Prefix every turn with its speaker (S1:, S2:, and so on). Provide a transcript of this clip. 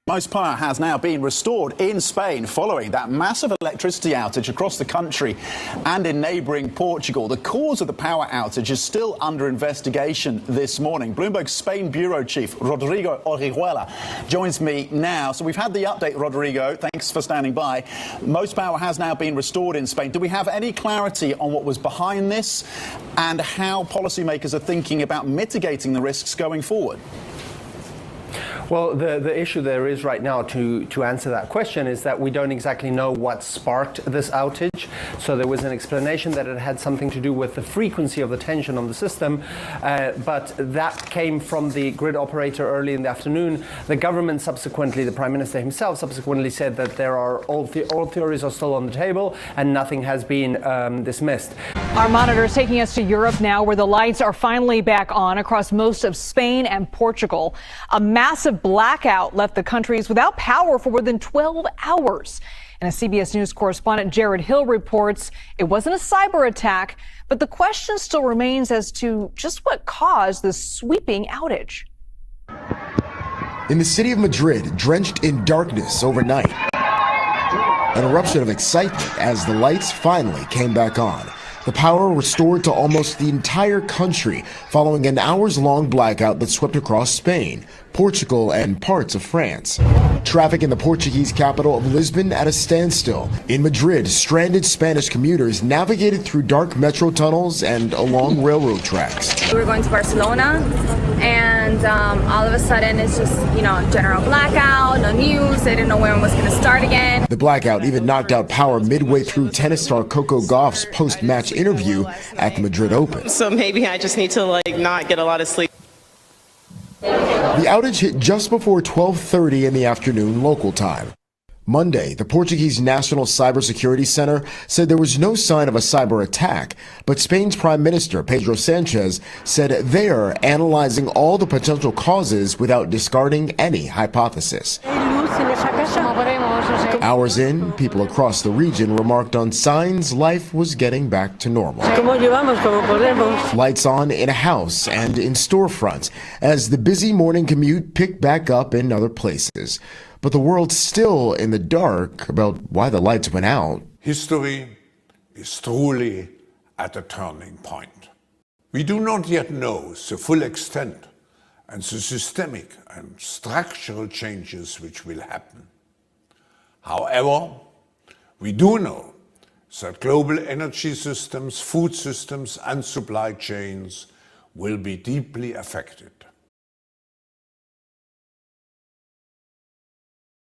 S1: Most power has now been restored in Spain following that massive electricity outage across the country and in neighbouring Portugal. The cause of the power outage is still under investigation this morning. Bloomberg's Spain bureau chief, Rodrigo Orihuela, joins me now. So we've had the update, Rodrigo. Thanks for standing by. Most power has now been restored in Spain. Do we have any clarity on what was behind this and how policymakers are thinking about mitigating the risks going forward?
S2: Well, the issue there is right now to answer that question is that we don't exactly know what sparked this outage. So there was an explanation that it had something to do with the frequency of the tension on the system, but that came from the grid operator early in the afternoon. The government subsequently, the Prime Minister himself subsequently said that there are all theories are still on the table and nothing has been dismissed.
S3: Our monitor is taking us to Europe now, where the lights are finally back on across most of Spain and Portugal. A massive blackout left the countries without power for more than 12 hours. And as CBS News correspondent Jared Hill reports, it wasn't a cyber attack, but the question still remains as to just what caused this sweeping outage.
S4: In the city of Madrid, drenched in darkness overnight, an eruption of excitement as the lights finally came back on. The power restored to almost the entire country following an hours-long blackout that swept across Spain, Portugal, and parts of France. Traffic in the Portuguese capital of Lisbon at a standstill. In Madrid, stranded Spanish commuters navigated through dark metro tunnels and along railroad tracks.
S5: We were going to Barcelona, and all of a sudden it's just, general blackout, no news. They didn't know when it was going to start again.
S4: The blackout even knocked out power midway through tennis star Coco Gauff's post-match interview at the Madrid Open.
S6: So maybe I just need to not get a lot of sleep.
S4: The outage hit just before 12:30 in the afternoon local time. Monday, the Portuguese National Cybersecurity Center said there was no sign of a cyber attack, but Spain's Prime Minister Pedro Sanchez said they're analyzing all the potential causes without discarding any hypothesis. Hours in, people across the region remarked on signs life was getting back to normal. Lights on in a house and in storefronts as the busy morning commute picked back up in other places. But the world's still in the dark about why the lights went out.
S7: History is truly at a turning point. We do not yet know the full extent and the systemic and structural changes which will happen. However, we do know that global energy systems, food systems, and supply chains will be deeply affected.